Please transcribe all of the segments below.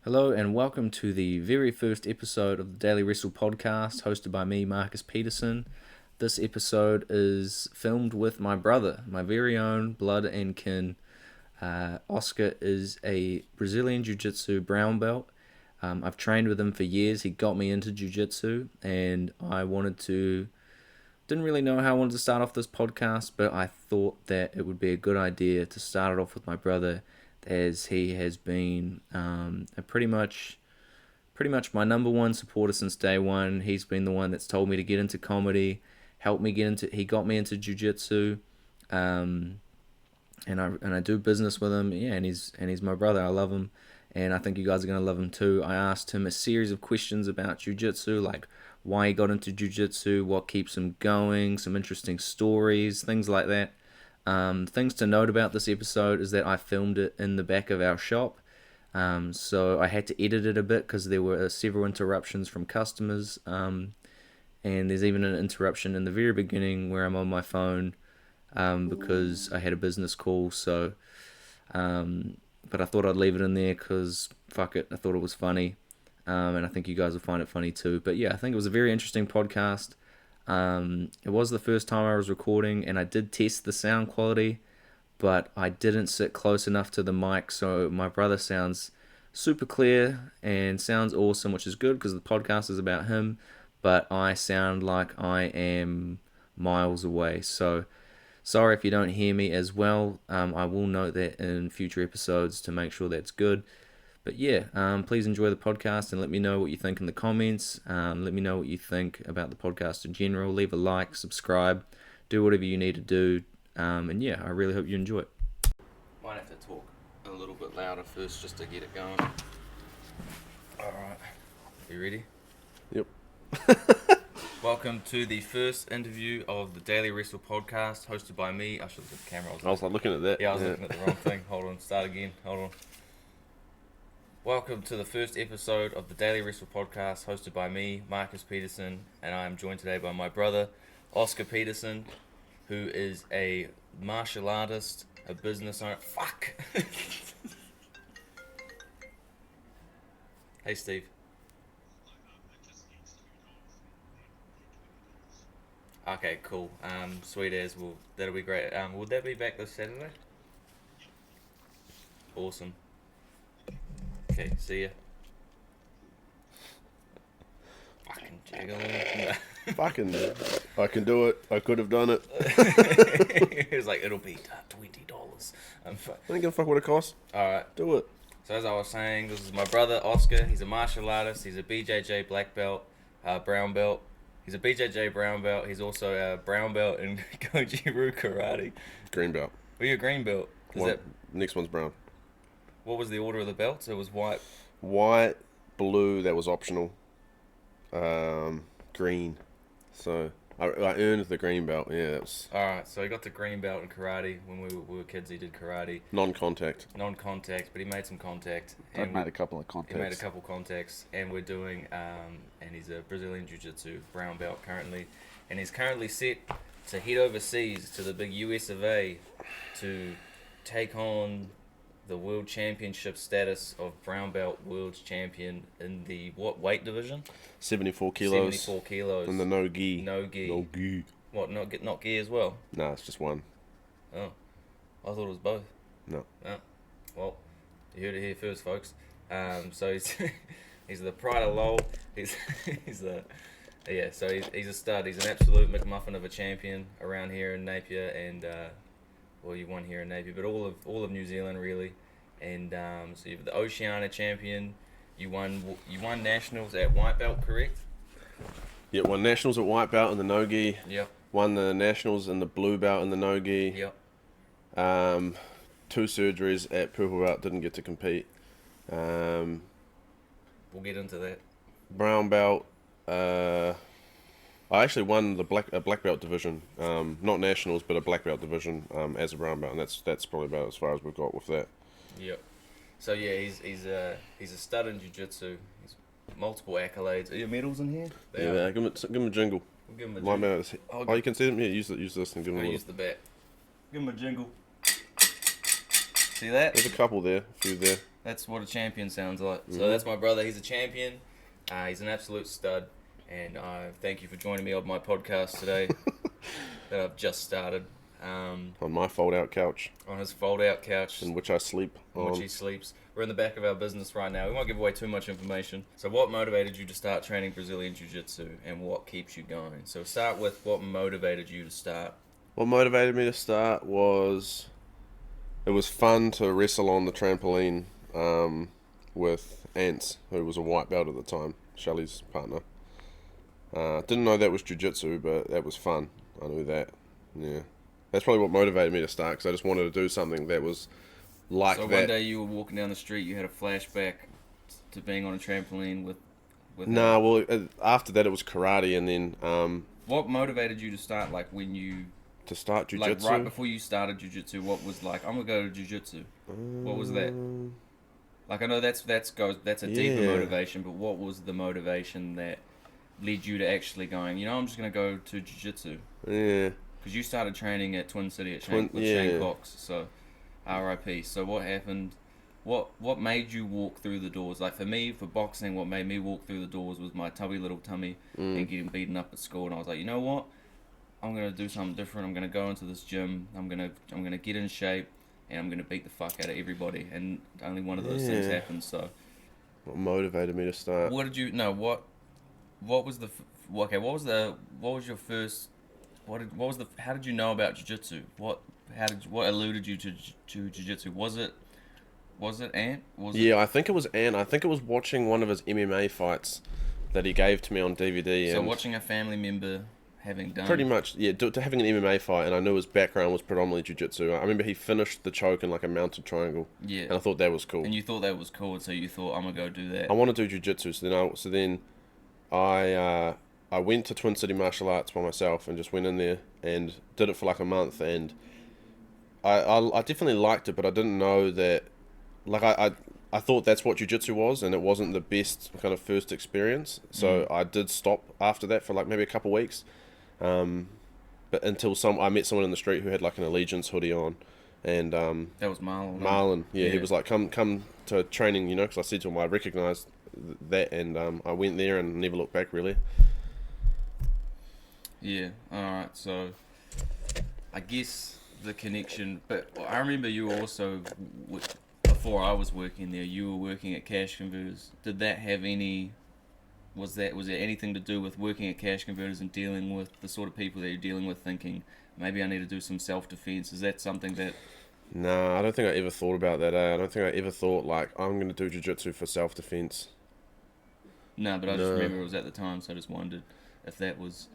Hello and welcome to the very first episode of the Daily Wrestle podcast, hosted by me, Oscar Petersen. This episode is filmed with my brother, my very own blood and kin. Oscar is a Brazilian Jiu-Jitsu brown belt. I've trained with him for years. He got me into Jiu-Jitsu, and didn't really know how I wanted to start off this podcast, but I thought that it would be a good idea to start it off with my brother, as he has been pretty much my number one supporter since day one. He's been the one that's told me to get into comedy, he got me into jiu-jitsu, and I do business with him, and he's my brother. I love him, and I think you guys are going to love him too. I asked him a series of questions about jiu-jitsu, like why he got into jiu-jitsu, what keeps him going, some interesting stories, things like that. Things to note about this episode is that I filmed it in the back of our shop, so I had to edit it a bit because there were several interruptions from customers, and there's even an interruption in the very beginning where I'm on my phone because I had a business call. So, but I thought I'd leave it in there because fuck it, I thought it was funny, and I think you guys will find it funny too. But yeah, I think it was a very interesting podcast. It was the first time I was recording, and I did test the sound quality, but I didn't sit close enough to the mic, so my brother sounds super clear and sounds awesome, which is good because the podcast is about him, but I sound like I am miles away. So sorry if you don't hear me as well. I will note that in future episodes to make sure that's good. But yeah, please enjoy the podcast and let me know what you think in the comments. Let me know what you think about the podcast in general. Leave a like, subscribe, do whatever you need to do. And yeah, I really hope you enjoy it. Might have to talk a little bit louder first just to get it going. Alright, you ready? Yep. Welcome to the first interview of the Daily Wrestle podcast, hosted by me. I should look at the camera. I was like looking at that. Yeah, I was looking at the wrong thing. Hold on, start again. Hold on. Welcome to the first episode of the Daily Wrestle podcast, hosted by me, Oscar Petersen, and I am joined today by my brother, Oscar Petersen, who is a martial artist, a business owner. Fuck! Hey, Steve. Okay, cool. Sweet as. Well, that'll be great. Would that be back this Saturday? Awesome. Okay, see ya. Fucking jiggling. Fucking, I can do it. I could have done it. He was like, it'll be $20. I don't give a fuck what it costs. Alright. Do it. So as I was saying, this is my brother, Oscar. He's a martial artist. He's a BJJ black belt, brown belt. He's a BJJ brown belt. He's also a brown belt in Jiu-Jitsu karate. Green belt. Well, you're a green belt. Next one's brown. What was the order of the belts? It was white. White, blue, that was optional. Green. So I earned the green belt. Yeah, that was. Alright, so he got the green belt in karate. When we were kids, he did karate. Non-contact, but he made some contact. I've made a couple of contacts. He made a couple contacts, and we're doing, and he's a Brazilian Jiu-Jitsu brown belt currently, and he's currently set to head overseas to the big US of A to take on the world championship status of brown belt world champion in the what weight division? 74 kilos. 74 kilos. And the no gi. No gi. No gi. What, not gi as well? Nah, it's just one. Oh, I thought it was both. No. Oh, well, you heard it here first, folks. So he's he's the pride of Lowell. He's a stud. He's an absolute McMuffin of a champion around here in Napier, and well, you won here in Napier, but all of New Zealand really. And so you're the Oceania champion. You won nationals at white belt, correct? Yeah, won nationals at white belt in the no gi. Yep. Won the nationals in the blue belt in the no gi. Yep. 2 surgeries at purple belt, didn't get to compete. We'll get into that. Brown belt. I actually won the black belt division, not nationals, but a black belt division as a brown belt, and that's probably about as far as we've got with that. Yep. So yeah, he's a stud in jiu-jitsu. He's multiple accolades. Are your medals in here? Yeah, give him a jingle. We'll give him a jingle. Oh, you can see them. Yeah, use this and give him a little. Use the bat. Give him a jingle. See that? There's a couple there, a few there. That's what a champion sounds like. So that's my brother. He's a champion. He's an absolute stud. And thank you for joining me on my podcast today that I've just started. On my fold-out couch. On his fold-out couch. In which I sleep in which he sleeps. We're in the back of our business right now. We won't give away too much information. So what motivated you to start training Brazilian Jiu-Jitsu and what keeps you going? So start with what motivated you to start. What motivated me to start was... It was fun to wrestle on the trampoline with Ants, who was a white belt at the time, Shelly's partner. Didn't know that was jiu-jitsu, but that was fun. I knew that. Yeah. That's probably what motivated me to start, because I just wanted to do something that was like that. So one day you were walking down the street, you had a flashback to being on a trampoline with Nah, well, after that it was karate, and then... what motivated you to start, like, when you... To start jiu-jitsu? Like, right before you started jiu-jitsu, what was like, I'm going to go to jiu-jitsu? What was that? Like, I know that's a deeper motivation, but what was the motivation that led you to actually going, I'm just going to go to jiu-jitsu? Yeah. Because you started training at Twin City with Shane Cox, so RIP. So what happened? What made you walk through the doors? Like, for me, for boxing, what made me walk through the doors was my tubby little tummy and getting beaten up at school. And I was like, you know what? I'm gonna do something different. I'm gonna go into this gym. I'm gonna get in shape, and I'm gonna beat the fuck out of everybody. And only one of those things happened. So, what motivated me to start? What did you know? What was the okay? What was your first? What was the? How did you know about jiu-jitsu? What eluded you to jiu-jitsu? Was it Ant? I think it was Ant. I think it was watching one of his MMA fights that he gave to me on DVD. So watching a family member having done... Pretty much, yeah, to having an MMA fight, and I knew his background was predominantly jiu-jitsu. I remember he finished the choke in like a mounted triangle. Yeah. And I thought that was cool. And you thought that was cool, so you thought, I'm going to go do that. I want to do jiu-jitsu, so then I went to Twin City Martial Arts by myself and just went in there and did it for like a month, and I definitely liked it, but I didn't know that... Like, I thought that's what jiu-jitsu was, and it wasn't the best kind of first experience, so I did stop after that for like maybe a couple of weeks. But until I met someone in the street who had like an Allegiance hoodie on, and that was Marlon. Marlon, yeah, he was like, come to training, because I said to him I recognised that, and I went there and never looked back really. Yeah, alright, so I guess the connection, but I remember you also, before I was working there, you were working at Cash Converters. Did that have any... Was there anything to do with working at Cash Converters and dealing with the sort of people that you're dealing with, thinking, maybe I need to do some self-defense? Is that something that... No, I don't think I ever thought about that. I don't think I ever thought, like, I'm going to do jiu-jitsu for self-defense. No, but I just remember it was at the time, so I just wondered if that was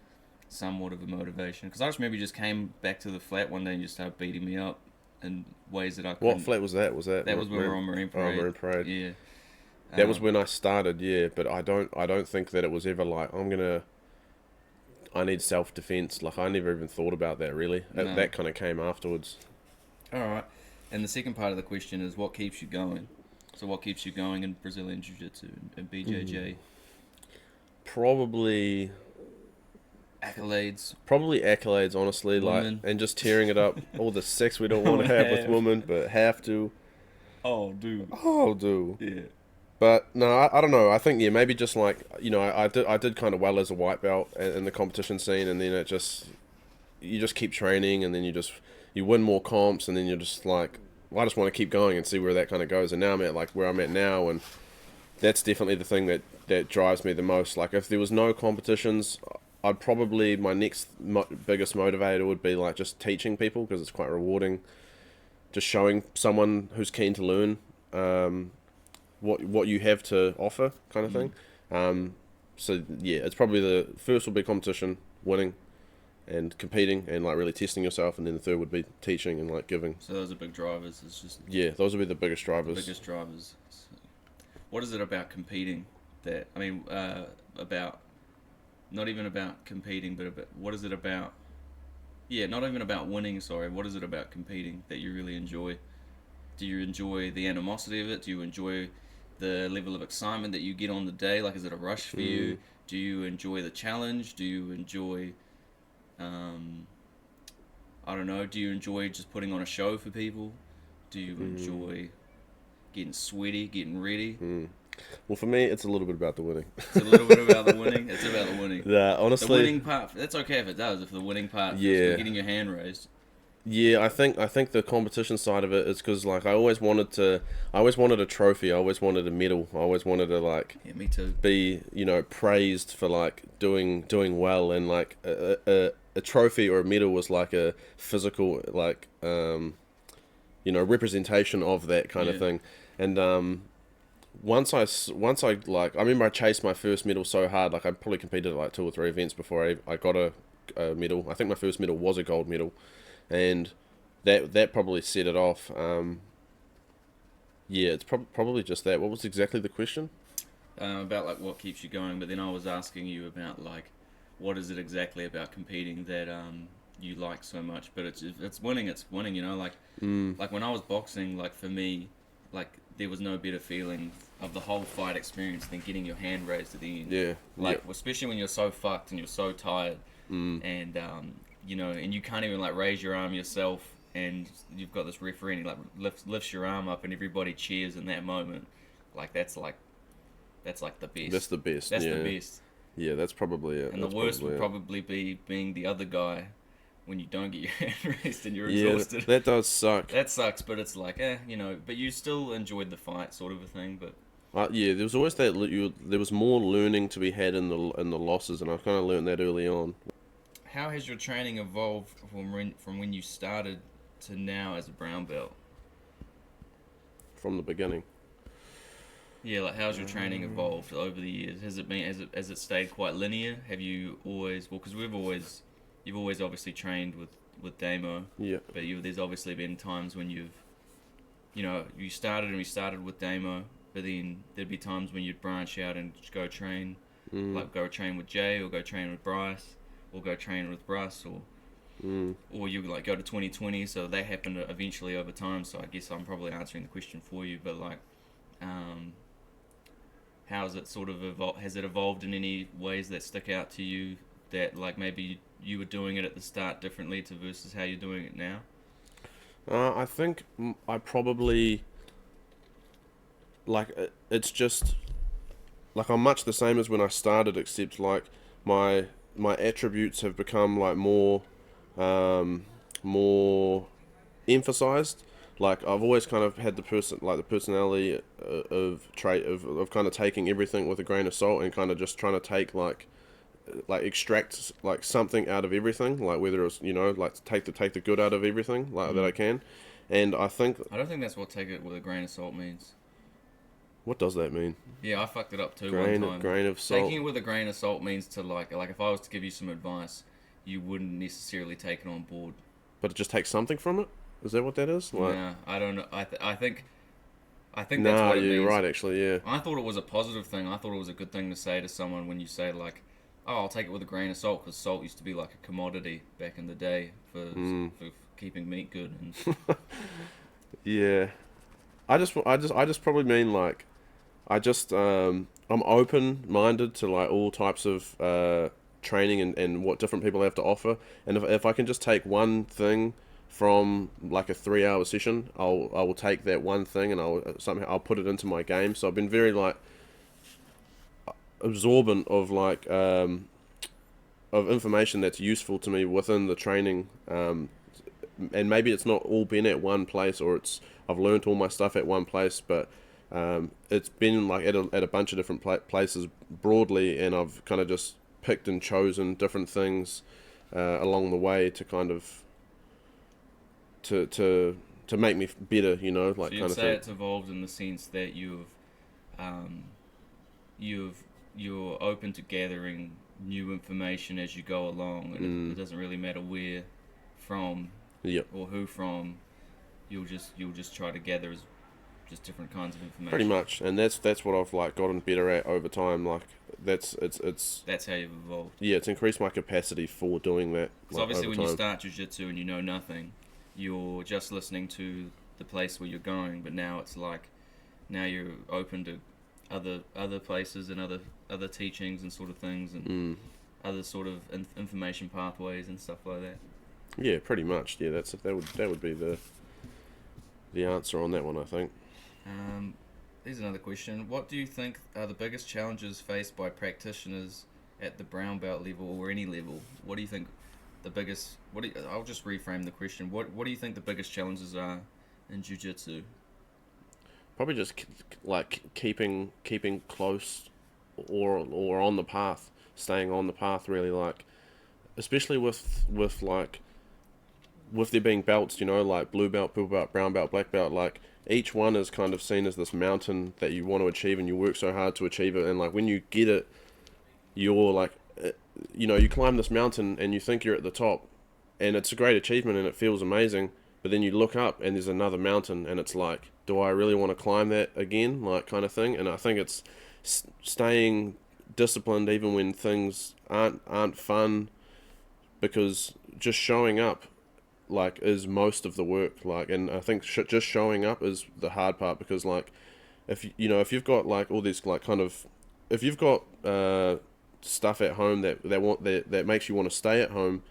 somewhat of a motivation. Because I just remember you just came back to the flat one day and you started beating me up in ways that I couldn't... What flat was that? That was when we were on Marine Parade. Oh, Marine Parade. Yeah. That was when I started, yeah, but I don't think that it was ever like, I need self-defense. Like, I never even thought about that, really. No. That kind of came afterwards. Alright. And the second part of the question is, what keeps you going? So what keeps you going in Brazilian Jiu-Jitsu and BJJ? Probably accolades, honestly. Women. Like, and just tearing it up. All the sex we don't want to have with women, but have to. Oh, dude. Yeah. But no, I don't know. I think maybe just like I did kind of well as a white belt in the competition scene, and then you just keep training, and then you win more comps, and then you're just like, well, I just want to keep going and see where that kind of goes. And now I'm at like where I'm at now, and that's definitely the thing that drives me the most. Like, if there was no competitions, I'd probably, my next biggest motivator would be like just teaching people, because it's quite rewarding. Just showing someone who's keen to learn what you have to offer, kind of thing. So yeah, it's probably the first will be competition, winning, and competing, and like really testing yourself, and then the third would be teaching and like giving. So those are big drivers. It's just those would be the biggest drivers. So what is it about competing that about not even about competing, but what is it about? Yeah, not even about winning. Sorry, what is it about competing that you really enjoy? Do you enjoy the animosity of it? Do you enjoy the level of excitement that you get on the day? Like, is it a rush for you? Do you enjoy the challenge? Do you enjoy, I don't know, do you enjoy just putting on a show for people? Do you enjoy getting sweaty, getting ready. Well, for me, it's a little bit about the winning. It's a little bit about the winning. It's about the winning. Yeah, honestly, the winning part. That's okay if it does. If the winning part feels good, getting your hand raised. Yeah, I think the competition side of it is because like I always wanted a trophy. I always wanted a medal. I always wanted to like me too. Be praised for like doing well, and like a trophy or a medal was like a physical like representation of that kind of thing. And once I like I remember I chased my first medal so hard, like I probably competed at like 2 or 3 events before I got a medal. I think my first medal was a gold medal. And that probably set it off. It's probably just that. What was exactly the question? About like what keeps you going, but then I was asking you about like what is it exactly about competing that you like so much. But it's winning. It's winning. Like when I was boxing, like for me, like there was no better feeling of the whole fight experience than getting your hand raised at the end. Yeah. Like especially when you're so fucked and you're so tired, and and you can't even like raise your arm yourself, and you've got this referee and he like lifts your arm up and everybody cheers in that moment. Like that's like the best. That's the best. That's the best. Yeah, that's probably it. And that's the worst would it. probably be being the other guy when you don't get your hand raised and you're exhausted. That does suck. That sucks, but it's like but you still enjoyed the fight, sort of a thing. But there was always that there was more learning to be had in the losses, and I kind of learned that early on. How has your training evolved from when you started to now as a brown belt? From the beginning. Yeah, like how's your training evolved over the years? Has it stayed quite linear? Have you always because you've always obviously trained with Damo. Yeah. But there's obviously been times when you started with Damo, but then there'd be times when you'd branch out and just go train, like go train with Jay or go train with Bryce. Or go train with Russ, or you like go to 2020. So they happen eventually over time. So I guess I'm probably answering the question for you. But like, how's it sort of evolved? Has it evolved in any ways that stick out to you? That like maybe you were doing it at the start differently to versus how you're doing it now. I think I probably like it's just like I'm much the same as when I started, except like my attributes have become like more emphasized. Like I've always kind of had the personality of trait of kind of taking everything with a grain of salt and kind of just trying to take like extract like something out of everything, like whether it's like take the good out of everything like that I can. And I don't think that's what take it with a grain of salt means. What does that mean? Yeah, I fucked it up too one time. Grain of salt. Taking it with a grain of salt means to like if I was to give you some advice, you wouldn't necessarily take it on board. But it just takes something from it? Is that what that is? Like, nah, I don't know. I think that's what it means. You're right, actually, yeah. I thought it was a positive thing. I thought it was a good thing to say to someone when you say like, oh, I'll take it with a grain of salt, because salt used to be like a commodity back in the day for keeping meat good. And yeah. I just probably mean like I'm open-minded to like all types of training and what different people have to offer, and if I can just take one thing from like a 3-hour session, I will take that one thing and I'll put it into my game. So I've been very like absorbent of like of information that's useful to me within the training, and maybe it's not all been at one place, or I've learned all my stuff at one place, but it's been like at a bunch of different places broadly, and I've kind of just picked and chosen different things along the way to kind of to make me better, like so you'd kind of say thing. It's evolved in the sense that you're open to gathering new information as you go along, and it doesn't really matter where from or who from. You'll just try to gather just different kinds of information. Pretty much, and that's what I've like gotten better at over time. Like that's how you've evolved. Yeah, it's increased my capacity for doing that. Because obviously, when you start jiu-jitsu and you know nothing, you're just listening to the place where you're going. But now it's like, now you're open to other places and other teachings and sort of things, and other sort of information pathways and stuff like that. Yeah, pretty much. Yeah, that would be the answer on that one, I think. Um, Here's another question. What do you think are the biggest challenges faced by practitioners at the brown belt level or any level? What do you think the biggest? I'll just reframe the question. What do you think the biggest challenges are in jiu-jitsu? Probably just like keeping close or on the path, staying on the path. Really, like especially with like with there being belts, like blue belt, purple belt, brown belt, black belt, like each one is kind of seen as this mountain that you want to achieve, and you work so hard to achieve it. And like when you get it, you're like, you climb this mountain and you think you're at the top, and it's a great achievement and it feels amazing. But then you look up and there's another mountain, and it's like, do I really want to climb that again, like kind of thing? And I think it's staying disciplined even when things aren't fun, because just showing up like is most of the work, like, and I think just showing up is the hard part, because like if you've got like all these like kind of, if you've got stuff at home that makes you want to stay at home,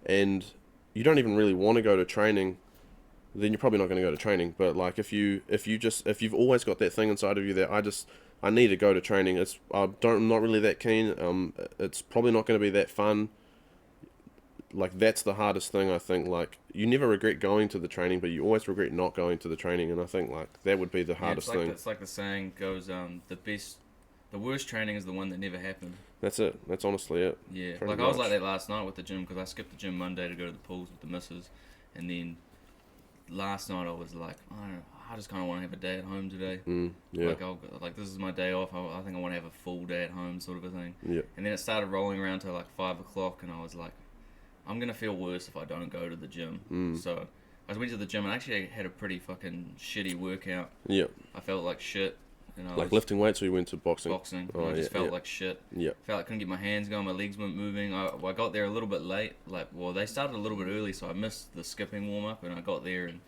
and you don't even really want to go to training, then you're probably not going to go to training. But like if you've always got that thing inside of you that I need to go to training, I'm not really that keen, it's probably not going to be that fun. Like that's the hardest thing, I think. Like you never regret going to the training, but you always regret not going to the training, and I think like that would be the hardest thing. It's like the saying goes, the worst training is the one that never happened. That's it. That's honestly it. Yeah, like I was like that last night with the gym, because I skipped the gym Monday to go to the pools with the missus, and then last night I was like, I don't know, I just kind of want to have a day at home today. Yeah. Like this is my day off. I think I want to have a full day at home, sort of a thing. Yeah. And then it started rolling around to like 5 o'clock, and I was like, I'm gonna feel worse if I don't go to the gym. So I went to the gym and actually had a pretty fucking shitty workout. Yeah. I felt like shit. Like lifting weights, or you went to boxing? Boxing. I just felt like shit. Yeah. Felt like I couldn't get my hands going. My legs weren't moving. I got there a little bit late. They started a little bit early, so I missed the skipping warm up. And I got there and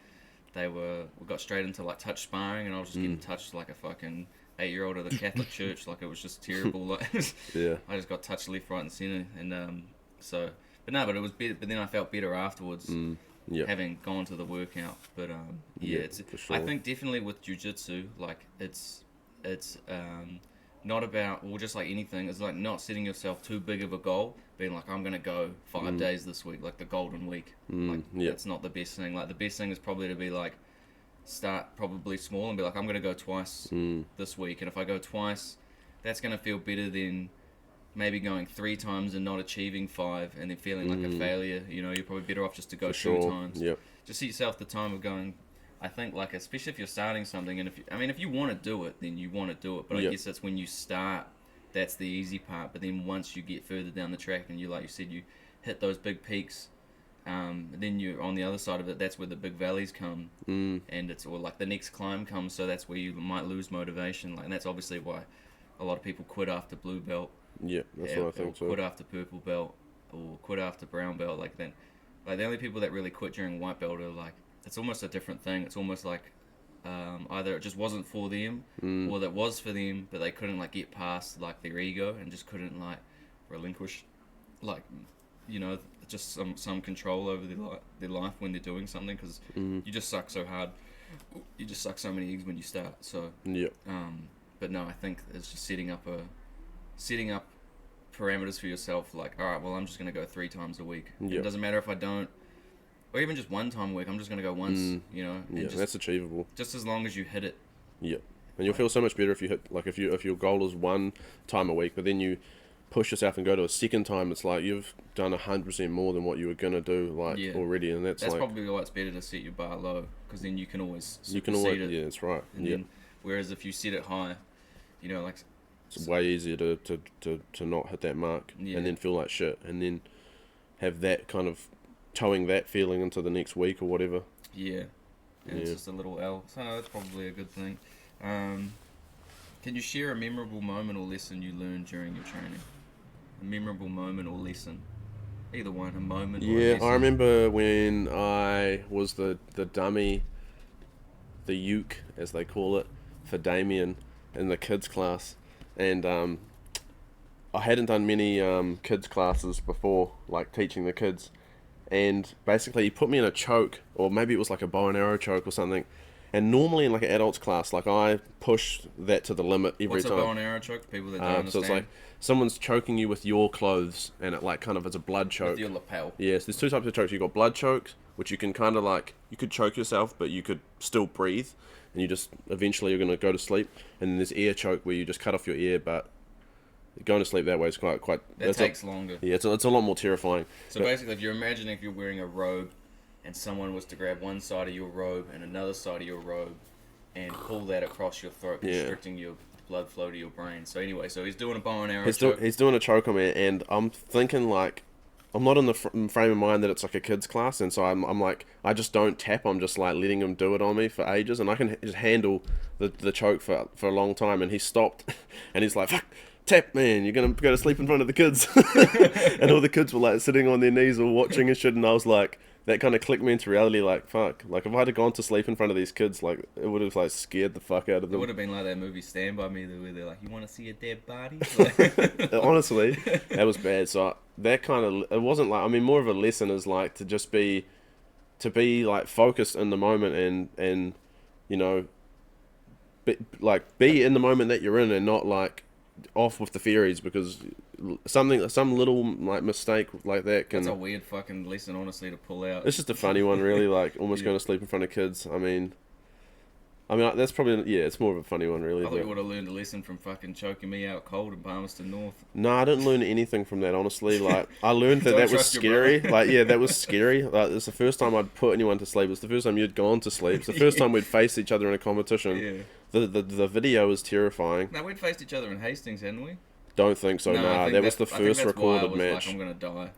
we got straight into like touch sparring, and I was just getting touched like a fucking 8-year-old at the Catholic church. Like it was just terrible. Like yeah. I just got touched left, right, and center. And but it was better. But then I felt better afterwards. Having gone to the workout. But it's sure. I think definitely with jiu-jitsu, like it's not about, well, just like anything, it's like not setting yourself too big of a goal, being like, I'm gonna go 5 days this week, like the golden week. That's not the best thing. Like the best thing is probably to be like, start probably small and be like, I'm gonna go twice this week, and if I go twice, that's gonna feel better than maybe going 3 times and not achieving 5 and then feeling like a failure. You're probably better off just to go 2 times. Just set yourself the time of going. I think, like, especially if you're starting something, and if you want to do it, then you want to do it. But I guess that's when you start, that's the easy part. But then once you get further down the track and like you said, you hit those big peaks, then you're on the other side of it. That's where the big valleys come, and or like the next climb comes. So that's where you might lose motivation. Like, and that's obviously why a lot of people quit after blue belt. Yeah, that's what I think too. Quit after purple belt or quit after brown belt. Like then, like the only people that really quit during white belt are like, it's almost a different thing. It's almost like either it just wasn't for them, or that was for them, but they couldn't like get past like their ego and just couldn't like relinquish, like, just some control over their life when they're doing something, because you just suck so hard. You just suck so many eggs when you start. So but no, I think it's just setting up parameters for yourself. Like, all right, well, I'm just gonna go 3 times a week. It doesn't matter if I don't. Or even just 1 time a week, I'm just going to go once, that's achievable. Just as long as you hit it. Yeah. And you'll feel so much better if you hit, like, if your goal is 1 time a week, but then you push yourself and go to a second time, it's like you've done 100% more than what you were going to do, like, already, and that's like... probably why it's better to set your bar low, because then you can always it. Yeah, that's right. And then, whereas if you set it high, like... It's way easier to not hit that mark, and then feel like shit, and then have that kind of... towing that feeling into the next week or whatever. Yeah. And it's just a little L. So that's probably a good thing. Can you share a memorable moment or lesson you learned during your training? A memorable moment or lesson? Either one, a moment or a lesson. I remember when I was the dummy, the uke, as they call it, for Damien in the kids class. And I hadn't done many kids classes before, like teaching the kids. And basically he put me in a choke, or maybe it was like a bow and arrow choke or something, And normally in like an adults class, like I push that to the limit every What's time. a bow and arrow choke? For people that don't understand. So it's like someone's choking you with your clothes, and it like kind of is a blood choke. With your lapel. Yes, there's two types of chokes. You got blood chokes, which you can kind of like you could choke yourself, but you could still breathe, and you just eventually you're gonna go to sleep. And then there's air choke where you just cut off your ear, but going to sleep that way is quite. That takes longer. Yeah, it's a lot more terrifying. So basically, if you're imagining if you're wearing a robe, and someone was to grab one side of your robe and another side of your robe, and pull that across your throat, constricting your blood flow to your brain. So anyway, so he's doing a bow and arrow choke. He's doing a choke on me, and I'm thinking like, I'm not in the frame of mind that it's like a kid's class, and so I'm like, I just don't tap. I'm just like letting him do it on me for ages, and I can just handle the choke for a long time. And he stopped, and he's like, fuck, tap, man, you're gonna go to sleep in front of the kids. And all the kids were like sitting on their knees or watching and shit, and I was like, that kind of clicked me into reality, like, fuck, like, if I had gone to sleep in front of these kids, like, it would have, like, scared the fuck out of them. It would have been like that movie Stand By Me, where they're like, you want to see a dead body? Like... Honestly, that was bad, so that kind of, it wasn't like, I mean, more of a lesson is, like, to be, like, focused in the moment and you know, be in the moment that you're in and not, like, off with the fairies, because some little like mistake like that can. That's a weird fucking lesson, honestly, to pull out. It's just a funny one, really. Like almost going to sleep in front of kids. I mean, that's probably it's more of a funny one, really. I thought you would have learned a lesson from fucking choking me out cold in Palmerston North. No, I didn't learn anything from that. Honestly, like I learned that was scary. Like that was scary. Like it's the first time I'd put anyone to sleep. It's the first time you'd gone to sleep. It's the first time we'd faced each other in a competition. Yeah. The video was terrifying. No, we'd faced each other in Hastings, hadn't we? Don't think so. Nah, that was the first recorded match. Like, I'm gonna die.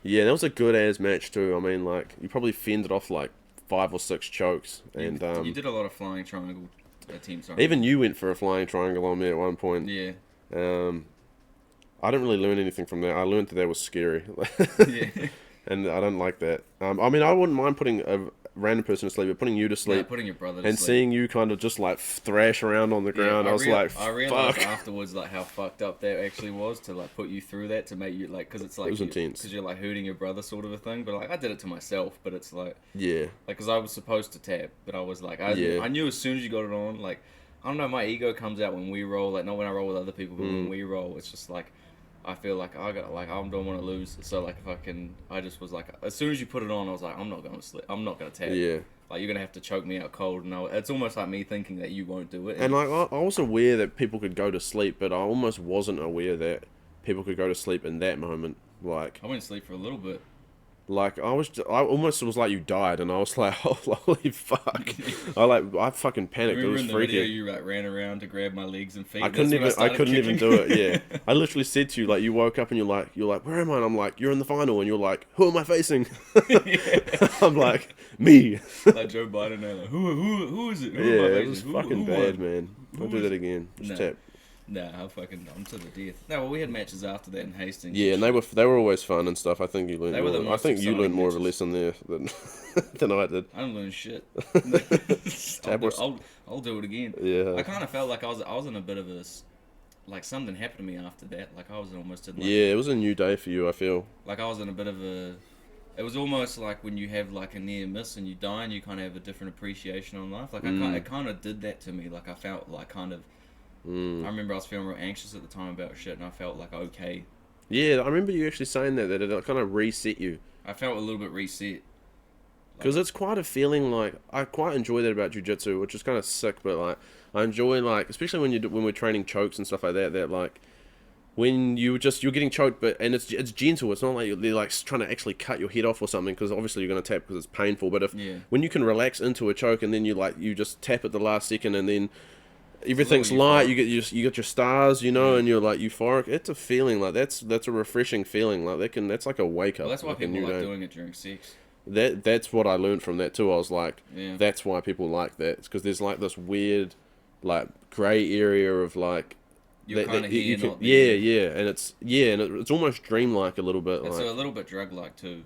Yeah, that was a good ass match too. I mean, like you probably fended off like 5 or 6 chokes, and you did a lot of flying triangle. Team triangle. Even you went for a flying triangle on me at one point. Yeah. I didn't really learn anything from that. I learned that was scary. Yeah. And I don't like that. I mean, I wouldn't mind putting a random person to sleep, but putting you to sleep, putting your brother to and sleep. Seeing you kind of just like thrash around on the ground, I was like, I realized fuck. afterwards like how fucked up that actually was to like put you through that, to make you like, because it's like it was intense, because you're like hurting your brother sort of a thing. But like I did it to myself, but it's like like because I was supposed to tap, but I was like I knew as soon as you got it on, like I don't know, my ego comes out when we roll, like not when I roll with other people, but when we roll, it's just like I feel like I don't want to lose. So like I just was like, as soon as you put it on, I was like, I'm not going to sleep. I'm not going to tap. Yeah. Like you're gonna have to choke me out cold. And it's almost like me thinking that you won't do it. And like I was aware that people could go to sleep, but I almost wasn't aware that people could go to sleep in that moment. Like I went to sleep for a little bit. Like I almost was like you died, and I was like, holy fuck! I fucking panicked. It was in the freaky. video, you like ran around to grab my legs and feet. I couldn't even do it. Yeah, I literally said to you, like, you woke up and you're like, where am I? And I'm like, you're in the final, and you're like, who am I facing? I'm like, me. Like Joe Biden, like, who is it? Who am I it was fucking bad, man. Don't do that again. Just tap. Nah, I'm to the death. No, well, we had matches after that in Hastings. Yeah, and they were always fun and stuff. I think you learned. I think you learned more of a lesson there than I did. I didn't learn shit. I'll do it again. Yeah. I kind of felt like I was in a bit of a, like something happened to me after that. Like I was almost in. Like, yeah, it was a new day for you. I feel. Like I was in a bit of a. It was almost like when you have like a near miss and you die, and you kind of have a different appreciation on life. Like it kind of did that to me. Like I felt like kind of. I remember I was feeling real anxious at the time about shit, and I felt like okay. Yeah, I remember you actually saying that it kind of reset you. I felt a little bit reset. Because it's quite a feeling. Like I quite enjoy that about jiu-jitsu, which is kind of sick. But like I enjoy like, especially when we're training chokes and stuff like that. That like when you're getting choked, and it's gentle. It's not like they're like trying to actually cut your head off or something. Because obviously you're gonna tap because it's painful. But when you can relax into a choke and then you just tap at the last second and then. Everything's light. You get your stars, and you're like euphoric. It's a feeling like that's a refreshing feeling. Like that's like a wake up. Well, that's why like people like doing it during sex. That's what I learned from that too. I was like, that's why people like that. It's because there's like this weird, like grey area of like. You're kind of here, not there. And it's almost dreamlike a little bit. It's like, a little bit drug-like too.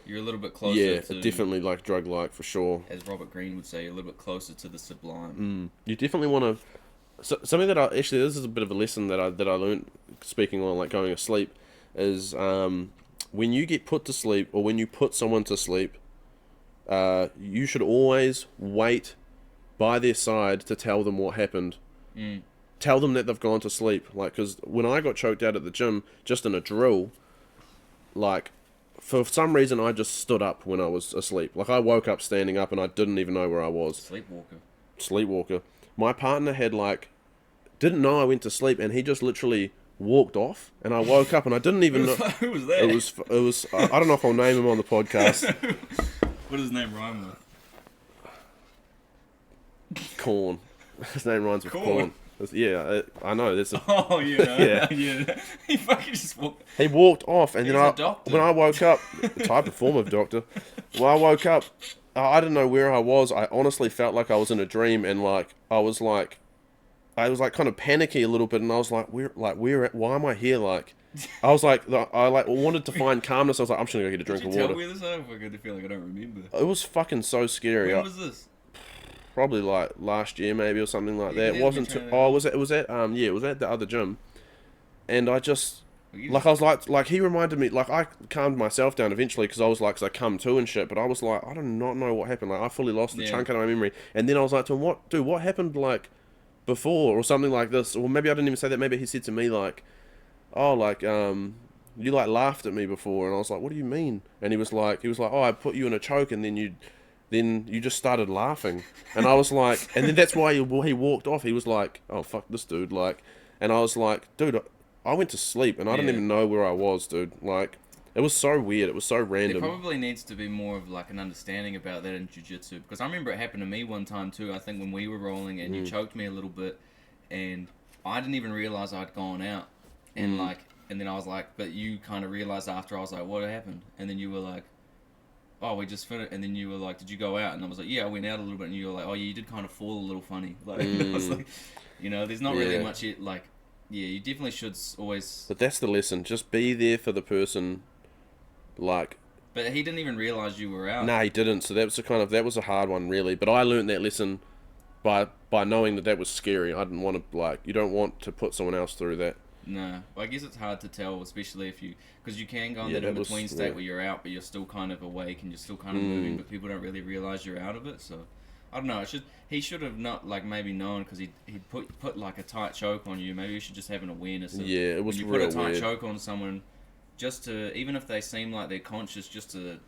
You're a little bit closer to... definitely like drug-like for sure. As Robert Greene would say, you're a little bit closer to the sublime. You definitely want to... something that this is a bit of a lesson that I learned, speaking on like going to sleep, is when you get put to sleep or when you put someone to sleep, you should always wait by their side to tell them what happened. Tell them that they've gone to sleep. Like, because when I got choked out at the gym, just in a drill, like, for some reason I just stood up when I was asleep. Like, I woke up standing up and I didn't even know where I was. Sleepwalker. My partner had, like, didn't know I went to sleep, and he just literally walked off, and I woke up and I didn't even know. Who was that? It was I don't know if I'll name him on the podcast. What does his name rhyme with? Corn. His name rhymes with corn. Yeah, I know. That's a, Oh, you know. Yeah. Yeah. He fucking just walked. he walked off, and He's then a doctor. when I woke up, type of form of doctor. When I woke up, I didn't know where I was. I honestly felt like I was in a dream, and like I was like kind of panicky a little bit, and I was like, why am I here? Like, I was like, I like wanted to find calmness. I was like, I'm just gonna go get a drink Did of you water. tell me this? I fucking feel like I don't remember. It was fucking so scary. When was this? Probably like last year maybe or something like Yeah, that. It you wasn't. training Oh, it was at the other gym, and I just Well, you like I was like he reminded me, like I calmed myself down eventually because I was like, 'cause I come to and shit, but I was like, I do not know what happened. Like I fully lost the Yeah. chunk out of my memory, and then I was like to him, what happened like before or something like this, or maybe I didn't even say that. Maybe he said to me like, oh, like you like laughed at me before, and I was like, what do you mean? And he was like, oh, I put you in a choke, and then you just started laughing, and I was like, and then that's why he walked off. He was like, oh fuck this dude, like, and I was like, dude, I went to sleep and I didn't Yeah. even know where I was, dude. Like, it was so weird. It was so There random. probably needs to be more of like an understanding about that in jiu-jitsu, because I remember it happened to me one time too. I think when we were rolling and you choked me a little bit, and I didn't even realize I'd gone out, and and then I was like, but you kind of realized after. I was like, what happened? And then you were like, oh, we just finished. And then you were like, did you go out? And I was like, yeah, I went out a little bit. And you were like, oh, yeah, you did kind of fall a little funny. Like, I was like, there's not really Yeah. much like. Yeah, you definitely should always. But that's the lesson. Just be there for the person. Like, But he didn't even realize you were out. nah, he didn't. So that was a hard one, really. But I learned that lesson by knowing that was scary. I didn't want to you don't want to put someone else through that. No, well, I guess it's hard to tell, especially if because you can go in Yeah, that that was- in-between state yeah. where you're out, but you're still kind of awake and you're still kind of moving, but people don't really realize you're out of it. So, I don't know. He should have not maybe known, because he put like a tight choke on you. Maybe you should just have an awareness. Of, Yeah, it was when you put real a tight weird. choke on someone, just to, even if they seem like they're conscious, just to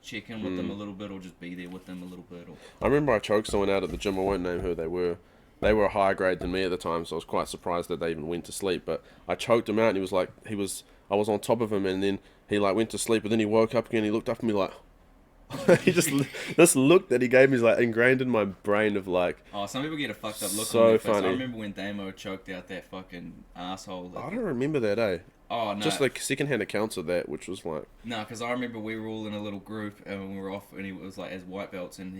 check in with them a little bit, or just be there with them a little bit. Or I remember I choked someone out at the gym. I won't name who they were. They were a higher grade than me at the time, so I was quite surprised that they even went to sleep. But I choked him out, and I was on top of him, and then he like went to sleep, but then he woke up again. And he looked up at me like, he just this look that he gave me is like ingrained in my brain of like. oh, some people get a fucked up look So on their face. funny. I remember when Damo choked out that fucking asshole. I don't remember that, eh? Oh no. Just like secondhand accounts of that, which was like. No, because I remember we were all in a little group and we were off, and he was like as white belts, and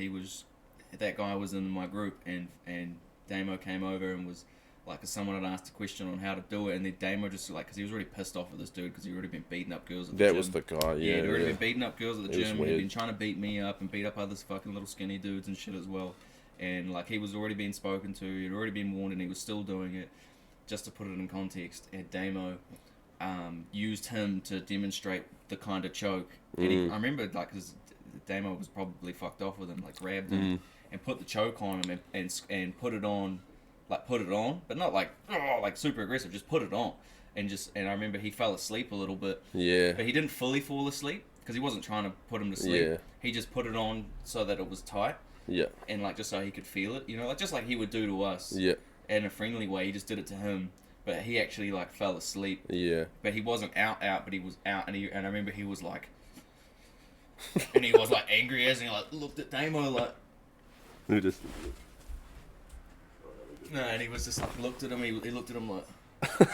that guy was in my group, and Damo came over and was like, someone had asked a question on how to do it, and then Damo just like, because he was already pissed off with this dude because he'd already been beating up girls at the gym. That was the guy, yeah. He'd already been beating up girls at the It was gym, and he'd weird. been trying to beat me up and beat up other fucking little skinny dudes and shit as well. And like, he was already being spoken to, he'd already been warned, and he was still doing it. Just to put it in context, and Damo used him to demonstrate the kind of choke. And I remember, like, because Damo was probably fucked off with him, like grabbed him and put the choke on him and put it on, but not like super aggressive, just put it on. And I remember he fell asleep a little bit. Yeah. But he didn't fully fall asleep because he wasn't trying to put him to sleep. Yeah. He just put it on so that it was tight Yeah. and like just so he could feel it, like just like he would do to us. Yeah. In a friendly way, he just did it to him. But he actually like fell asleep. Yeah. But he wasn't out, but he was out, and I remember he was like, and he was like angry as, and he like looked at Damo like, Who just? no, and he was just like looked at him. He looked at him like,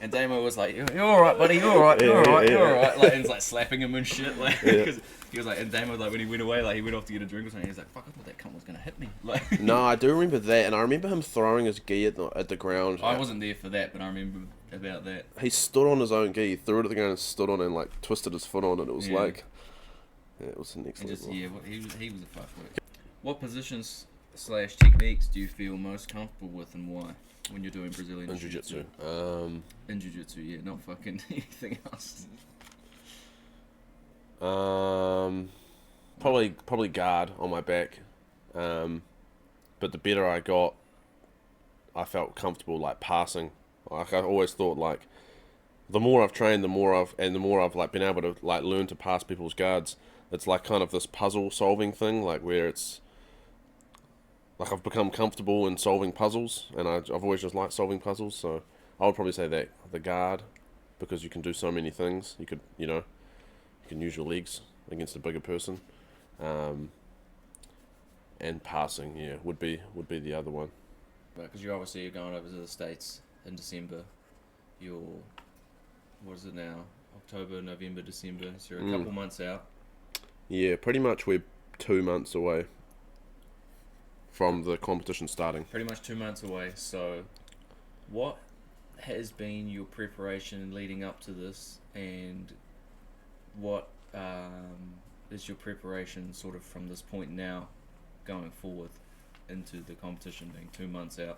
and Damo was like, "You're all right, buddy. You're all right. You're all right. You're all right." Like, and he's like slapping him and shit. Like, because he was like, and Damo like when he went away, like he went off to get a drink or something. He was like, "Fuck, I thought that cunt was gonna hit me." Like, No, I do remember that, and I remember him throwing his gi at the ground. I wasn't there for that, but I remember about that. He stood on his own gi, threw it at the ground, and stood on it, and like twisted his foot on it. It was Yeah. like, it was the next And just level. he was a fuckwit. What positions / techniques do you feel most comfortable with, and why? When you're doing Brazilian In Jiu-Jitsu. jiu-jitsu. In Jiu-Jitsu, yeah, not fucking anything else. Probably guard on my back. but the better I got, I felt comfortable like passing. Like I always thought like the more I've trained, the more I've like been able to like learn to pass people's guards. It's like kind of this puzzle solving thing, like where it's like I've become comfortable in solving puzzles, and I've always just liked solving puzzles. So I would probably say that the guard, because you can do so many things. You could, you can use your legs against a bigger person, and passing, yeah, would be the other one. Because you're going over to the States in December. What is it now? October, November, December. So you're a couple months out. Yeah, pretty much we're 2 months away from the competition starting. Pretty much 2 months away. So what has been your preparation leading up to this, and what is your preparation sort of from this point now going forward into the competition being 2 months out?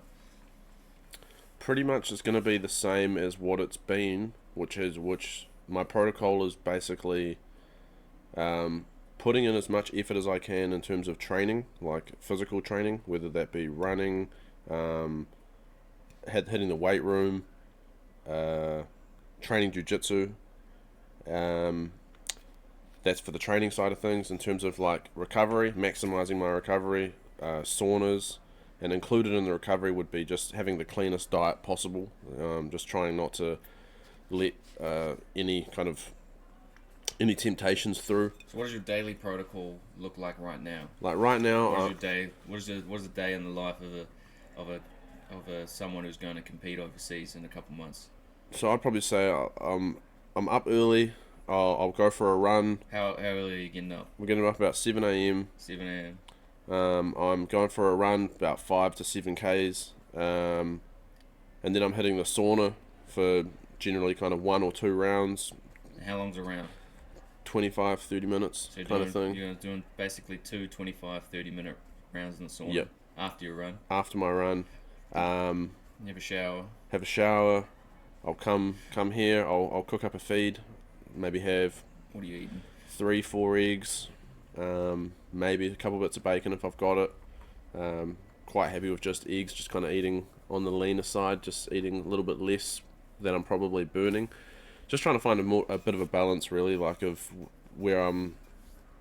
Pretty much it's going to be the same as what it's been, which my protocol is basically putting in as much effort as I can in terms of training, like physical training, whether that be running, hitting the weight room, training jiujitsu. That's for the training side of things. In terms of like recovery, maximizing my recovery, saunas, and included in the recovery would be just having the cleanest diet possible. Just trying not to let any temptations through. So what does your daily protocol look like right now? Like right now, what is your day? What is the day in the life of a someone who's going to compete overseas in a couple months? So I'd probably say I'm up early. I'll go for a run. How early are you getting up? We're getting up about 7 a.m. 7 a.m. I'm going for a run about 5 to 7 Ks, and then I'm hitting the sauna for generally kind of 1 or 2 rounds. How long's a round? 25-30 minutes, so kind of thing. You're doing basically 2 25-30-minute rounds in the sauna. Yep. After your run. After my run, you have a shower. Have a shower. I'll come here. I'll cook up a feed. Maybe have. What are you eating? 3-4 eggs. Maybe a couple bits of bacon if I've got it. Quite happy with just eggs, just kind of eating on the leaner side, just eating a little bit less than I'm probably burning. Just trying to find a bit of a balance, really, like of where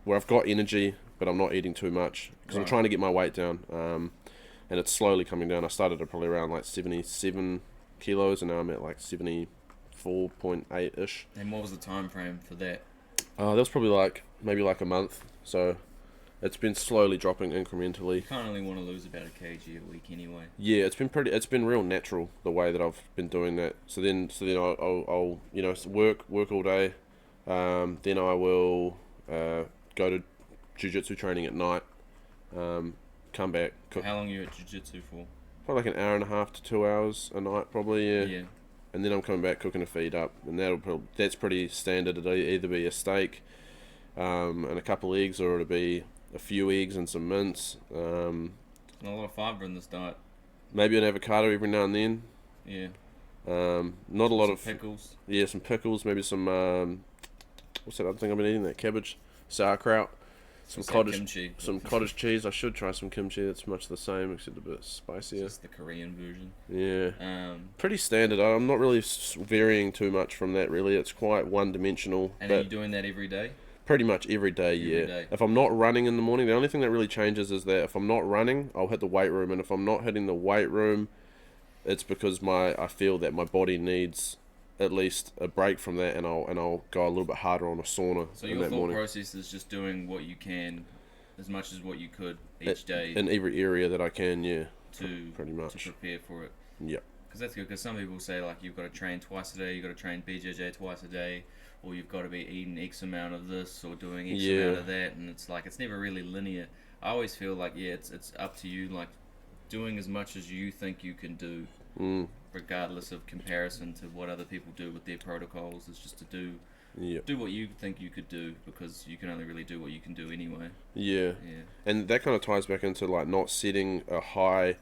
I've got energy, but I'm not eating too much because I'm trying to get my weight down. And it's slowly coming down. I started at probably around like 77 kilos, and now I'm at like 74.8 ish. And what was the time frame for that? That was probably maybe a month. So it's been slowly dropping incrementally. You can't only want to lose about a kg a week anyway. Yeah, it's been real natural the way that I've been doing that. So then I'll work all day. Then I will go to jiu-jitsu training at night. Come back. Cook. How long are you at jiu-jitsu for? Probably like an hour and a half to 2 hours a night, probably. Yeah. And then I'm coming back cooking a feed up, and that's pretty standard. It'll either be a steak, and a couple eggs, or it'll be a few eggs and some mince. Not a lot of fibre in this diet. Maybe an avocado every now and then. Yeah. Not a lot of pickles. Yeah, some pickles. Maybe some what's that other thing I've been eating? That cabbage, sauerkraut, some kimchi. Some cottage cheese. I should try some kimchi. It's much the same, except a bit spicier. Just the Korean version. Yeah. Pretty standard. I'm not really varying too much from that. Really, it's quite one-dimensional. And are you doing that every day? Pretty much every day, every day. If I'm not running in the morning, the only thing that really changes is that if I'm not running, I'll hit the weight room, and if I'm not hitting the weight room, it's because I feel that my body needs at least a break from that, and I'll go a little bit harder on a sauna. So your thought process is just doing what you can, as much as what you could each day in every area that I can, pretty much to prepare for it. Yep. Because that's good. Because some people say like you've got to train twice a day, you've got to train BJJ twice a day, or you've got to be eating X amount of this or doing X amount of that, and it's like it's never really linear. I always feel like it's up to you, like doing as much as you think you can do, regardless of comparison to what other people do with their protocols. It's just to do what you think you could do, because you can only really do what you can do anyway. Yeah. And that kind of ties back into like not setting a high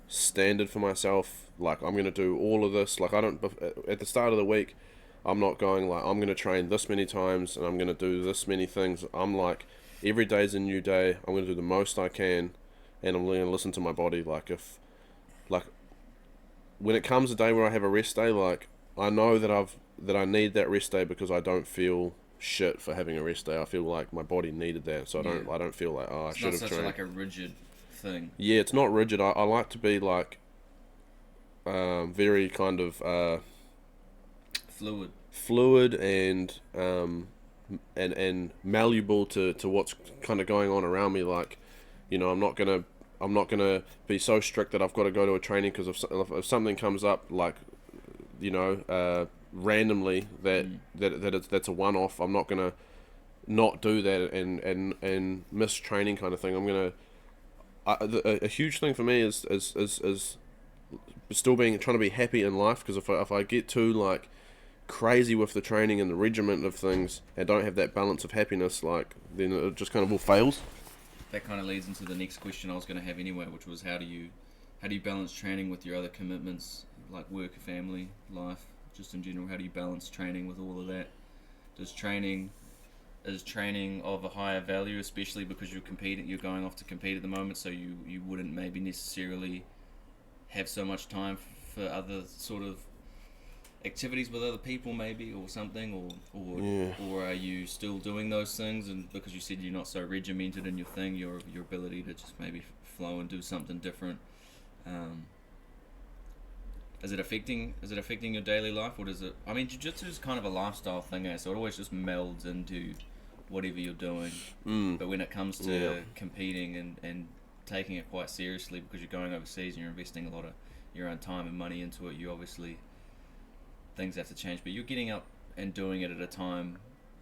standard for myself. Like I'm gonna do all of this. Like I don't at the start of the week, I'm not going like I'm gonna train this many times and I'm gonna do this many things. I'm like every day's a new day. I'm gonna do the most I can, and I'm going to listen to my body. Like when it comes a day where I have a rest day, like I know that I need that rest day because I don't feel shit for having a rest day. I feel like my body needed that, so I don't feel like I should have trained. It's not such like a rigid thing. Yeah, it's not rigid. I like to be like very kind of fluid and malleable to what's kind of going on around me. Like, I'm not gonna be so strict that I've got to go to a training because if something comes up, like, randomly that's a one-off. I'm not gonna not do that and miss training kind of thing. I'm gonna a huge thing for me is still trying to be happy in life, because if I get too like crazy with the training and the regiment of things and don't have that balance of happiness, like, then it just kind of all fails. That kind of leads into the next question I was going to have anyway, which was how do you balance training with your other commitments, like work, family, life, just in general? How do you balance training with all of that? Is training of a higher value, especially because you're going off to compete at the moment, so you wouldn't maybe necessarily have so much time for other sort of activities with other people, maybe, or something, or are you still doing those things? And because you said you're not so regimented in your thing, your ability to just maybe flow and do something different, is it affecting your daily life? Or does it? I mean, jiu-jitsu is kind of a lifestyle thing, so it always just melds into whatever you're doing. But when it comes to competing and taking it quite seriously, because you're going overseas and you're investing a lot of your own time and money into it, you obviously, things have to change. But you're getting up and doing it at a time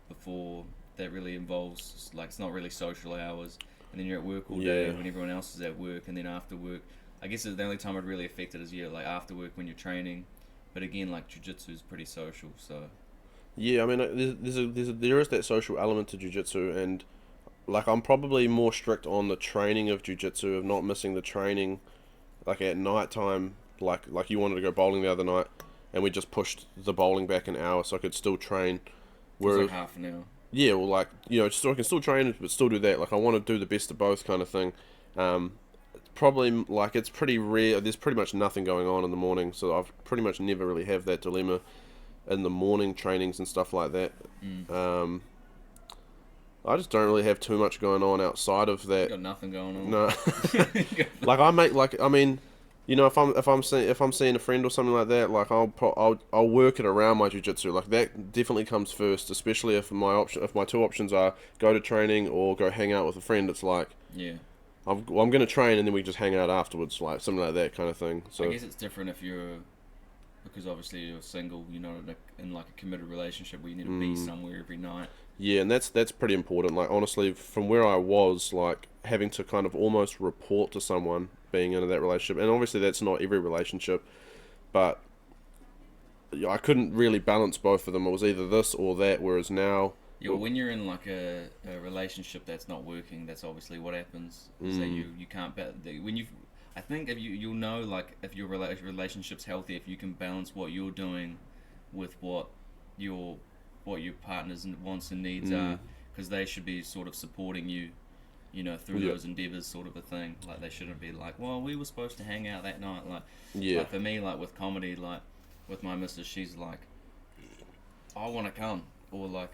before that really involves, like, it's not really social hours, and then you're at work all day when everyone else is at work, and then after work, I guess the only time I'd really affect it is like after work when you're training. But again, like, jiu-jitsu is pretty social, so yeah, I mean, there is that social element to jiu-jitsu, and like, I'm probably more strict on the training of jiu-jitsu, of not missing the training, like at night time. Like you wanted to go bowling the other night, and we just pushed the bowling back an hour so I could still train. Whereas, like half an hour. Yeah, well, like, so I can still train but still do that. Like, I want to do the best of both kind of thing. Probably, like, it's pretty rare. There's pretty much nothing going on in the morning, so I've pretty much never really have that dilemma in the morning trainings and stuff like that. I just don't really have too much going on outside of that. You got nothing going on. No. Like, I mean, if I'm seeing a friend or something like that, like, I'll work it around my jiu-jitsu. Like, that definitely comes first, especially if my two options are go to training or go hang out with a friend. It's like, I'm going to train and then we just hang out afterwards, like something like that kind of thing. So I guess it's different because obviously you're single, in like a committed relationship where you need to be somewhere every night. Yeah, and that's pretty important. Like, honestly, from where I was, like, having to kind of almost report to someone being into that relationship, and obviously that's not every relationship, but I couldn't really balance both of them. It was either this or that, whereas now... Yeah, well, when you're in like a relationship that's not working, that's obviously what happens. Is that you can't... I think you'll know, like, if your relationship's healthy, if you can balance what you're doing with what your partner's wants and needs are, because they should be sort of supporting you, through those endeavors, sort of a thing. Like, they shouldn't be like, well, we were supposed to hang out that night. Like for me, like with comedy, like with my missus, she's like, I want to come, or like,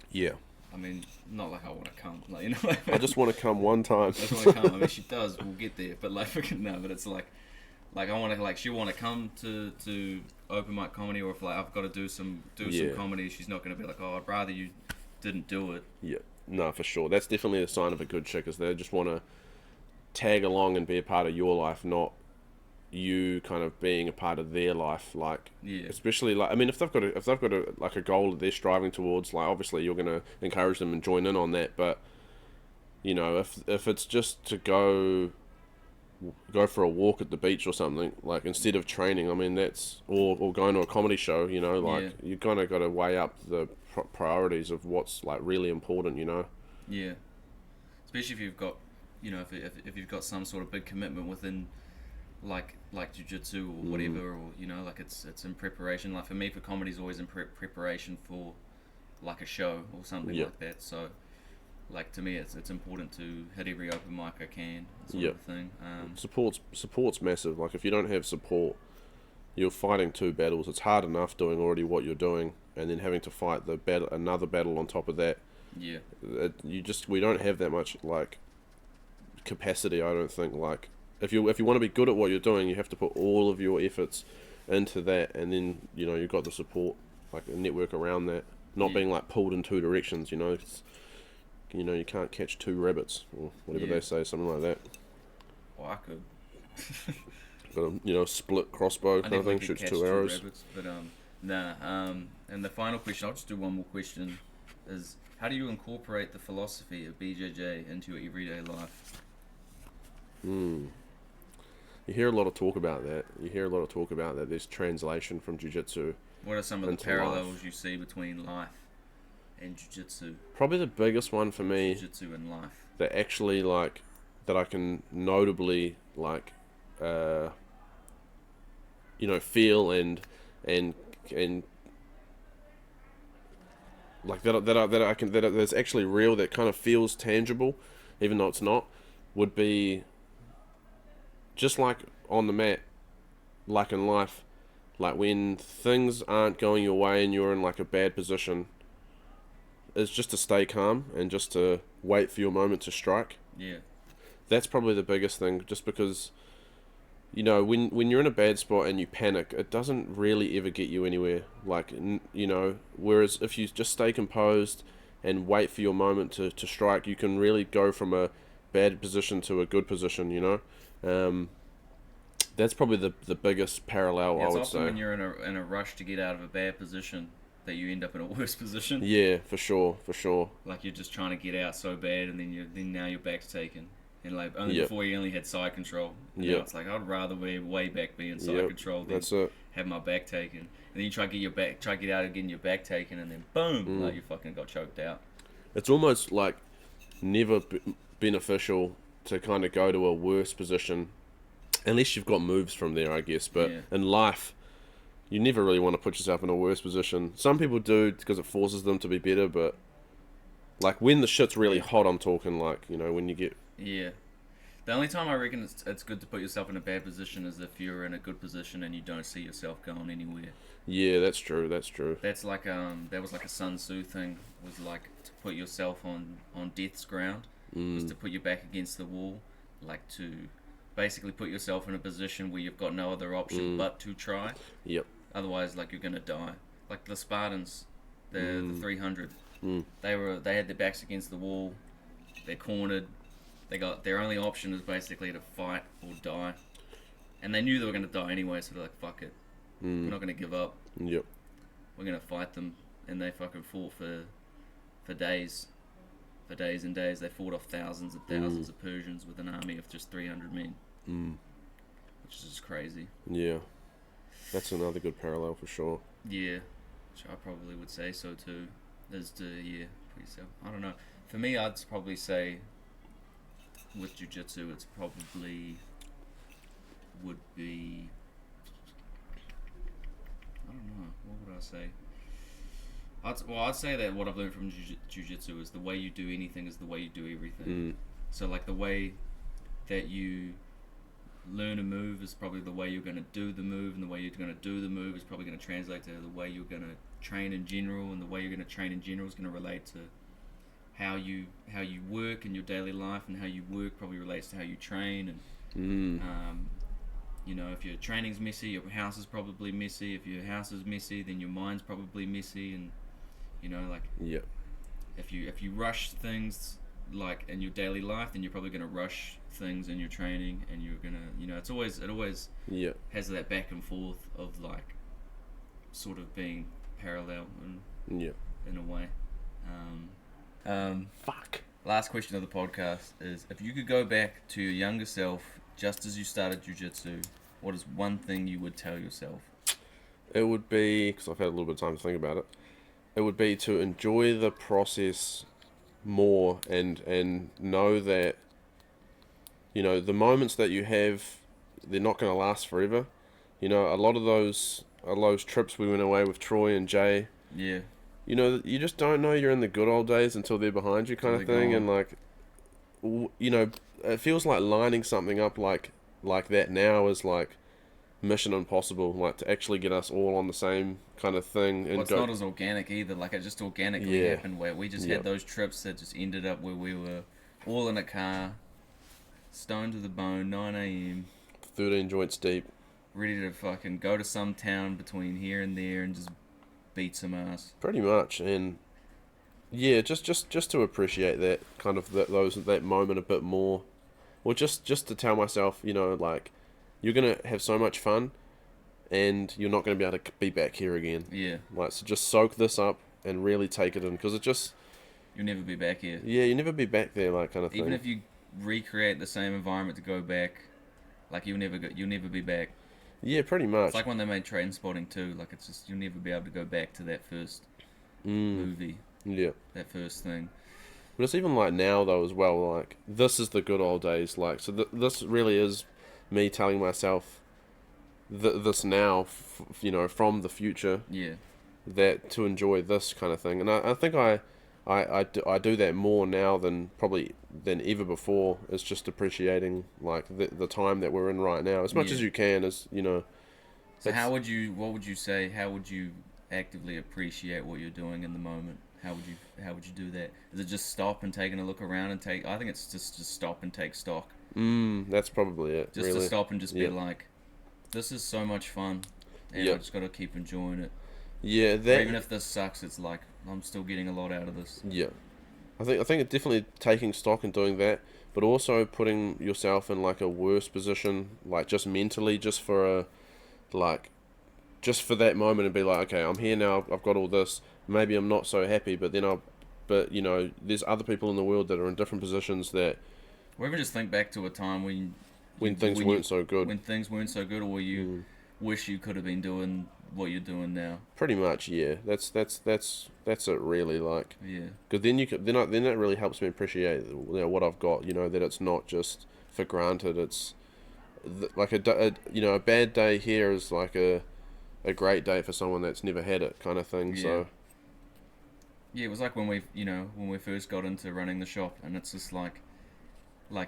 I mean, not like I want to come, like, I just want to come one time. I just want to come. I mean, she does. We'll get there, but like, no. But it's like I want to, like, she'll want to come to open mic comedy, or if like I've got to do some comedy, she's not going to be like, oh, I'd rather you didn't do it. Yeah, no, for sure. That's definitely a sign of a good chick, is they just want to tag along and be a part of your life, not you kind of being a part of their life. Like, especially, like, I mean, if they've got a goal that they're striving towards, like, obviously you're going to encourage them and join in on that. But if it's just to go for a walk at the beach or something, like, instead of training, I mean, that's or going to a comedy show, you kind of got to weigh up the priorities of what's, like, really important, Yeah, especially if you've got, if you've got some sort of big commitment within, like jiu-jitsu or whatever, or like it's in preparation. Like, for me, for comedy is always in preparation for like a show or something like that. So like to me, it's important to hit every open mic I can, sort Yep. of thing. Support's massive. Like if you don't have support, you're fighting two battles. It's hard enough doing already what you're doing, and then having to fight another battle on top of that. Yeah. We don't have that much like capacity. I don't think. Like if you want to be good at what you're doing, you have to put all of your efforts into that, and then you've got the support, like a network around that, not being like pulled in two directions. You can't catch two rabbits or whatever they say, something like that. Well, I could. Got a split crossbow kind of thing, shoots two arrows. Rabbits, but and the final question, I'll just do one more question, is how do you incorporate the philosophy of BJJ into your everyday life? You hear a lot of talk about that. There's translation from Jiu-Jitsu. What are some of the into parallels life. you see between life and Jiu-Jitsu? Probably the biggest one for me Jiu-Jitsu and life. that actually that I can notably feel and like that's actually real, that kind of feels tangible, even though it's not, would be just like on the mat, like in life, like when things aren't going your way and you're in like a bad position, is just to stay calm and just to wait for your moment to strike. Yeah. That's probably the biggest thing, just because when you're in a bad spot and you panic, it doesn't really ever get you anywhere. Whereas if you just stay composed and wait for your moment to strike, you can really go from a bad position to a good position. That's probably the biggest parallel, I would say. It's often when you're in a rush to get out of a bad position that you end up in a worse position. Yeah, for sure. Like you're just trying to get out so bad, and then now your back's taken. And like before you only had side control. Now it's like I'd rather be way back be in side control than have my back taken. And then you try to get out of getting your back taken, and then boom, like you fucking got choked out. It's almost like never beneficial to kind of go to a worse position, unless you've got moves from there, I guess. But in life, you never really want to put yourself in a worse position. Some people do because it forces them to be better, but like when the shit's really hot, I'm talking like when you get. Yeah. The only time I reckon it's good to put yourself in a bad position is if you're in a good position and you don't see yourself going anywhere. Yeah, that's true. That's like that was like a Sun Tzu thing, was like to put yourself on death's ground, was to put your back against the wall, like to basically put yourself in a position where you've got no other option but to try. Yep. Otherwise, like, you're gonna die. Like the Spartans, the 300, they had their backs against the wall, they're cornered. They got their only option is basically to fight or die, and they knew they were going to die anyway. So they're like, "Fuck it, we're not going to give up. Yep, we're going to fight them." And they fucking fought for days and days. They fought off thousands and thousands of Persians with an army of just 300 men, which is just crazy. Yeah, that's another good parallel for sure. Yeah, which I probably would say so too. Is to put yourself. I don't know. For me, I'd probably say. With Jiu-Jitsu, it's probably would be, I don't know, what would I say? I'd say that what I've learned from Jiu-Jitsu is the way you do anything is the way you do everything. So like the way that you learn a move is probably the way you're going to do the move, and the way you're going to do the move is probably going to translate to the way you're going to train in general, and the way you're going to train in general is going to relate to how you work in your daily life, and how you work probably relates to how you train. And if your training's messy, your house is probably messy. If your house is messy, then your mind's probably messy. And if you rush things like in your daily life, then you're probably going to rush things in your training, and you're gonna it always has that back and forth of like sort of being parallel in a way. Last question of the podcast is, if you could go back to your younger self just as you started Jiu-Jitsu, what is one thing you would tell yourself? It would be, because I've had a little bit of time to think about it, it would be to enjoy the process more, and know that the moments that you have, they're not going to last forever. A lot of those trips we went away with Troy and Jay, you know, you just don't know you're in the good old days until they're behind you, kind of Until they're thing. gone. And like, you know, it feels like lining something up like that now is like mission impossible, like to actually get us all on the same kind of thing Well, and it's go. not as organic either. Like, it just organically Yeah. happened where we just Yep. had those trips that just ended up where we were all in a car, stoned to the bone, 9 a.m., 13 joints deep. ready to fucking go to some town between here and there and just beat some ass. Pretty much. And yeah, just to appreciate that kind of that moment a bit more, or just to tell myself, you know, like, you're gonna have so much fun, and you're not gonna be able to be back here again. Yeah, Like, so just soak this up and really take it in, because it just, you'll never be back here. yeah, you never be back there, like, kind of thing. Even if you recreate the same environment to go back, like you'll never be back. Yeah, pretty much. It's like when they made Train Spotting too. Like, it's just you'll never be able to go back to that first movie, Yeah. that first thing. But it's even like now though as well. Like, this is the good old days. Like, so this really is me telling myself this now, you know, from the future, Yeah, that to enjoy this kind of thing. And I think I do that more now than ever before. It's just appreciating like the time that we're in right now as much Yeah. as you can. As you know. So It's- what would you say? How would you actively appreciate what you're doing in the moment? How would you do that? Is it just stop and taking a look around and take? I think it's just to stop and take stock. That's probably it. Just really. to stop and just be Yeah. like, this is so much fun, and Yeah. I just gotta keep enjoying it. Yeah, Or that. even if this sucks, it's like I'm still getting a lot out of this. Yeah, I think it's definitely taking stock and doing that, but also putting yourself in like a worse position, like just mentally, just for that moment, and be like, okay, I'm here now. I've got all this. Maybe I'm not so happy, but you know, there's other people in the world that are in different positions that Or even just think back to a time when things weren't so good. when things weren't so good, or you wish you could have been doing what you're doing now. Pretty much, yeah. That's it, really. Like, Yeah, because then that really helps me appreciate, you know, what I've got. You know, that it's not just for granted. It's like you know, a bad day here is like a great day for someone that's never had it, kind of thing. Yeah. So yeah. It was like when we first got into running the shop, and it's just like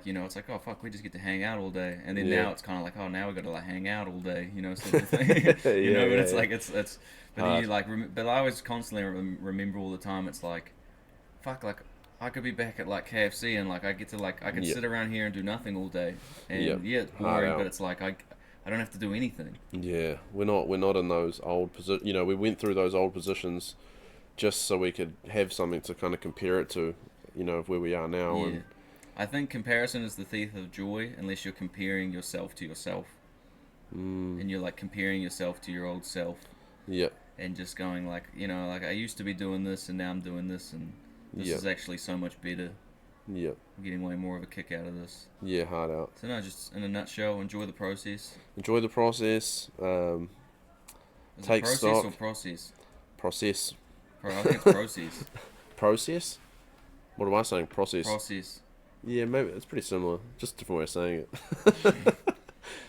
you know, it's like, oh fuck, we just get to hang out all day, and then Yeah. now it's kind of like, oh, now we got to like hang out all day, you know, sort of thing. you know, but it's like it's but then you like but I always constantly remember all the time. It's like, fuck, like I could be back at like KFC and like I get to like I can Yeah. sit around here and do nothing all day, and Yep. yeah, it's Hard boring, out. but it's like I don't have to do anything. yeah, we're not in those old You know, we went through those old positions just so we could have something to kind of compare it to. You know, of where we are now. Yeah. And I think comparison is the thief of joy unless you're comparing yourself to yourself. And you're like comparing yourself to your old self yeah, and just going like, you know, like I used to be doing this and now I'm doing this and this Yeah. is actually so much better. yeah, I'm getting way more of a kick out of this. yeah, hard out. So no, just in a nutshell, enjoy the process. Enjoy the process. Is Take it process stock. or process? Process. I think it's process. Process. What am I saying? Process. Process. Yeah, maybe it's pretty similar. Just a different way of saying it.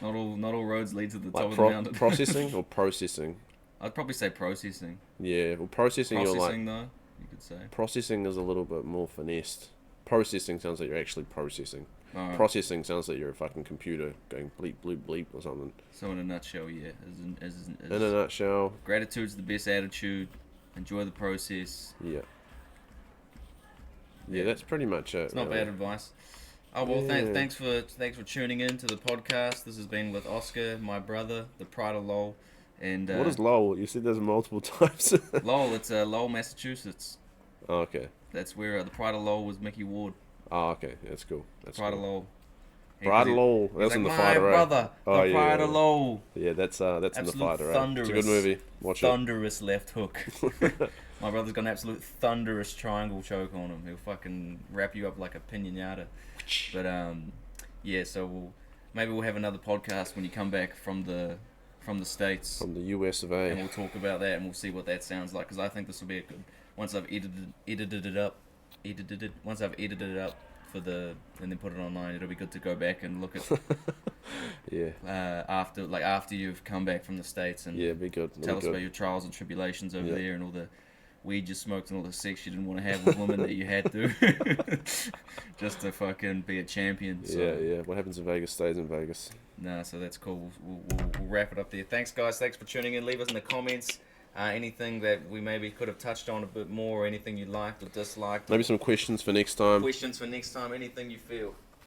Not all roads lead to the top Like of the mountain. processing or processing. I'd probably say processing. Yeah, well, processing, you're like Processing though, you could say. processing is a little bit more finessed. Processing sounds like you're actually processing. Alright. Processing sounds like you're a fucking computer going bleep bleep bleep or something. So in a nutshell, yeah, In a nutshell, gratitude's the best attitude. Enjoy the process. yeah. Yeah, that's pretty much it. It's not really. bad advice. Oh well, Yeah. thanks for tuning in to the podcast. This has been with Oscar, my brother, the pride of Lowell, and What is Lowell? You said there's multiple times. Lowell? It's Lowell, Massachusetts. Oh, okay. That's where the pride of Lowell was Mickey Ward. Oh, okay. That's cool. That's Pride cool. of Lowell. Pride of Lowell. He's That's like, in the my fighter, brother, Oh, the yeah, pride yeah, of yeah. Lowell. Yeah, that's in the Absolute fighter, It's a good thunderous. movie. Watch it. Thunderous left hook. My brother's got an absolute thunderous triangle choke on him. He'll fucking wrap you up like a pinata. But yeah. So maybe we'll have another podcast when you come back from the States, From the US of and A. we'll talk about that and we'll see what that sounds like. Because I think this will be a good. Once I've edited it up for and then put it online, it'll be good to go back and look at Yeah. after you've come back from the States and Yeah, be good. tell us about your trials and tribulations over Yeah. there and all weed you smoked and all the sex you didn't want to have with women that you had to, just to fucking be a champion. So. Yeah. What happens in Vegas stays in Vegas. Nah, so that's cool. We'll wrap it up there. Thanks, guys. Thanks for tuning in. Leave us in the comments anything that we maybe could have touched on a bit more, or anything you liked or disliked. Maybe some questions for next time. Questions for next time. Anything you feel.